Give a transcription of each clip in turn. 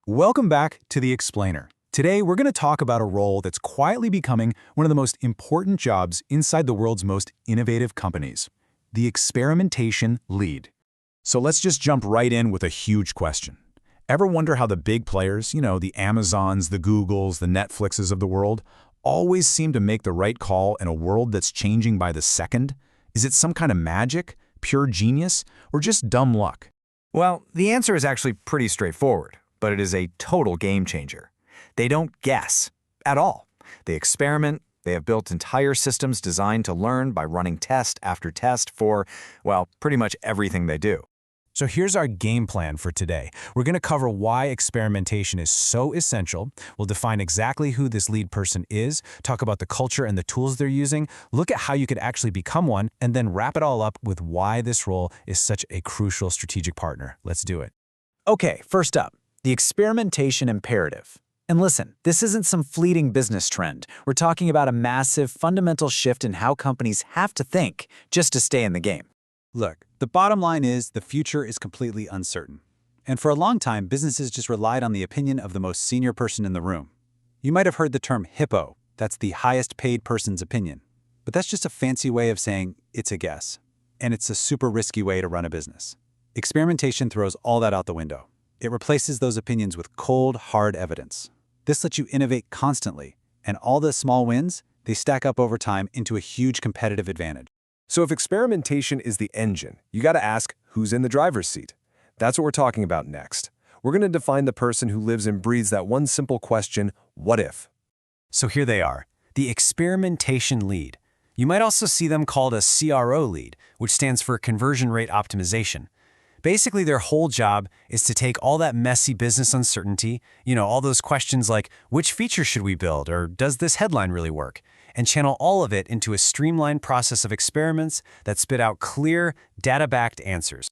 Welcome back to The Explainer. Today, we're going to talk about a role that's quietly becoming one of the most important jobs inside the world's most innovative companies, the Experimentation Lead. So let's just jump right in with a huge question. Ever wonder how the big players, the Amazons, the Googles, the Netflixes of the world, always seem to make the right call in a world that's changing by the second? Is it some kind of magic, pure genius, or just dumb luck? Well, the answer is actually pretty straightforward, but it is a total game changer. They don't guess at all. They experiment. They have built entire systems designed to learn by running test after test for, well, pretty much everything they do. So here's our game plan for today. We're going to cover why experimentation is so essential. We'll define exactly who this lead person is, talk about the culture and the tools they're using, look at how you could actually become one, and then wrap it all up with why this role is such a crucial strategic partner. Let's do it. Okay, first up, the experimentation imperative. And listen, this isn't some fleeting business trend. We're talking about a massive, fundamental shift in how companies have to think just to stay in the game. Look, the bottom line is the future is completely uncertain. And for a long time, businesses just relied on the opinion of the most senior person in the room. You might have heard the term HIPPO, that's the highest paid person's opinion. But that's just a fancy way of saying it's a guess. And it's a super risky way to run a business. Experimentation throws all that out the window. It replaces those opinions with cold, hard evidence. This lets you innovate constantly, and all the small wins, they stack up over time into a huge competitive advantage. So if experimentation is the engine, you got to ask who's in the driver's seat. That's what we're talking about next. We're going to define the person who lives and breathes that one simple question, what if? So here they are, the Experimentation Lead. You might also see them called a CRO lead, which stands for Conversion Rate Optimization. Basically, their whole job is to take all that messy business uncertainty, all those questions like, which feature should we build, or does this headline really work, and channel all of it into a streamlined process of experiments that spit out clear, data-backed answers.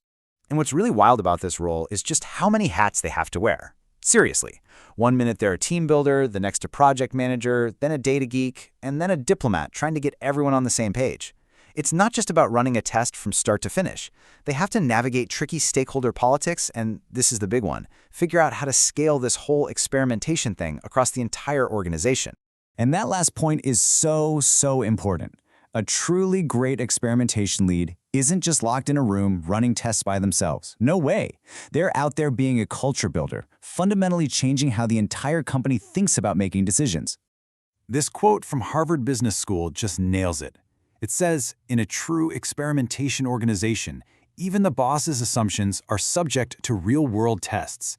And what's really wild about this role is just how many hats they have to wear. Seriously, 1 minute they're a team builder, the next a project manager, then a data geek, and then a diplomat trying to get everyone on the same page. It's not just about running a test from start to finish. They have to navigate tricky stakeholder politics, and this is the big one, figure out how to scale this whole experimentation thing across the entire organization. And that last point is so important. A truly great experimentation lead isn't just locked in a room running tests by themselves. No way. They're out there being a culture builder, fundamentally changing how the entire company thinks about making decisions. This quote from Harvard Business School just nails it. It says, in a true experimentation organization, even the boss's assumptions are subject to real-world tests.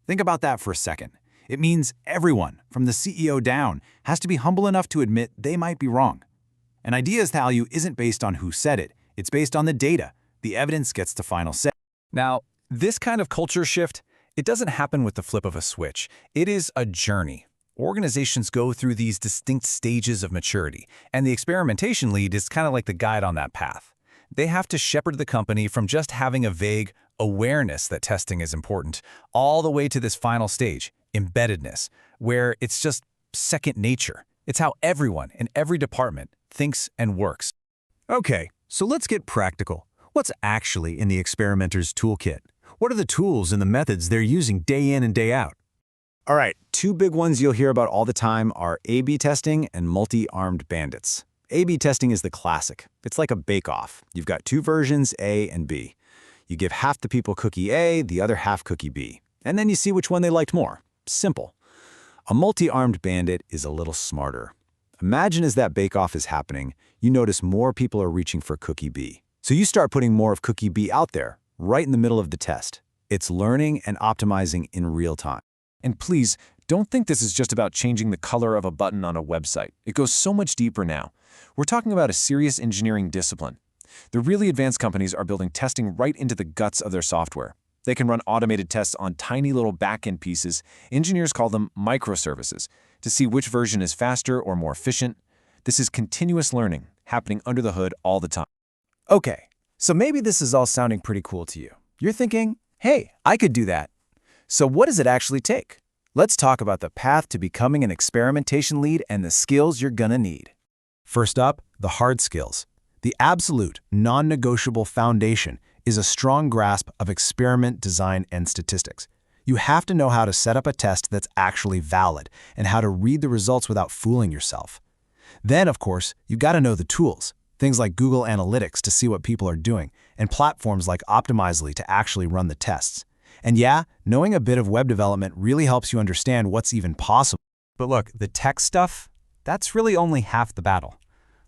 Think about that for a second. It means everyone, from the CEO down, has to be humble enough to admit they might be wrong. An idea's value isn't based on who said it. It's based on the data. The evidence gets the final say. Now, this kind of culture shift, it doesn't happen with the flip of a switch. It is a journey. Organizations go through these distinct stages of maturity, and the experimentation lead is kind of like the guide on that path. They have to shepherd the company from just having a vague awareness that testing is important, all the way to this final stage, embeddedness, where it's just second nature. It's how everyone in every department thinks and works. Okay, so let's get practical. What's actually in the experimenter's toolkit? What are the tools and the methods they're using day in and day out? All right, two big ones you'll hear about all the time are A/B testing and multi-armed bandits. A/B testing is the classic. It's like a bake-off. You've got two versions, A and B. You give half the people cookie A, the other half cookie B. And then you see which one they liked more. Simple. A multi-armed bandit is a little smarter. Imagine as that bake-off is happening, you notice more people are reaching for cookie B. So you start putting more of cookie B out there, right in the middle of the test. It's learning and optimizing in real time. And please, don't think this is just about changing the color of a button on a website. It goes so much deeper now. We're talking about a serious engineering discipline. The really advanced companies are building testing right into the guts of their software. They can run automated tests on tiny little back-end pieces. Engineers call them microservices, to see which version is faster or more efficient. This is continuous learning, happening under the hood all the time. Okay, so maybe this is all sounding pretty cool to you. You're thinking, hey, I could do that. So what does it actually take? Let's talk about the path to becoming an experimentation lead and the skills you're gonna need. First up, the hard skills. The absolute, non-negotiable foundation is a strong grasp of experiment design and statistics. You have to know how to set up a test that's actually valid and how to read the results without fooling yourself. Then, of course, you've got to know the tools, things like Google Analytics to see what people are doing, and platforms like Optimizely to actually run the tests. And yeah, knowing a bit of web development really helps you understand what's even possible. But look, the tech stuff, that's really only half the battle.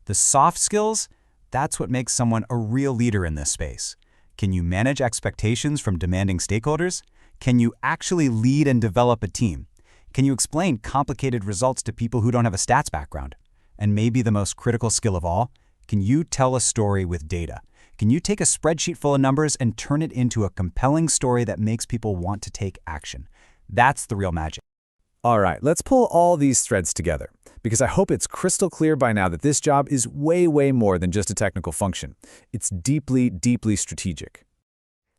The soft skills, that's what makes someone a real leader in this space. Can you manage expectations from demanding stakeholders? Can you actually lead and develop a team? Can you explain complicated results to people who don't have a stats background? And maybe the most critical skill of all, can you tell a story with data? Can you take a spreadsheet full of numbers and turn it into a compelling story that makes people want to take action? That's the real magic. All right, let's pull all these threads together, because I hope it's crystal clear by now that this job is way, way more than just a technical function. It's deeply, deeply strategic.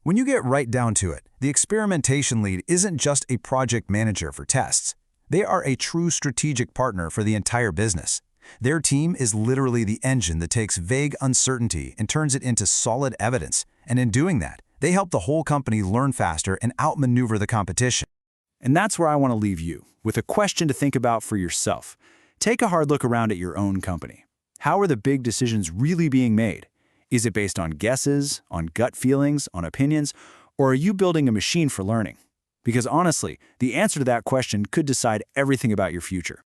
When you get right down to it, the experimentation lead isn't just a project manager for tests. They are a true strategic partner for the entire business. Their team is literally the engine that takes vague uncertainty and turns it into solid evidence. And in doing that, they help the whole company learn faster and outmaneuver the competition. And that's where I want to leave you, with a question to think about for yourself. Take a hard look around at your own company. How are the big decisions really being made? Is it based on guesses, on gut feelings, on opinions, or are you building a machine for learning? Because honestly, the answer to that question could decide everything about your future.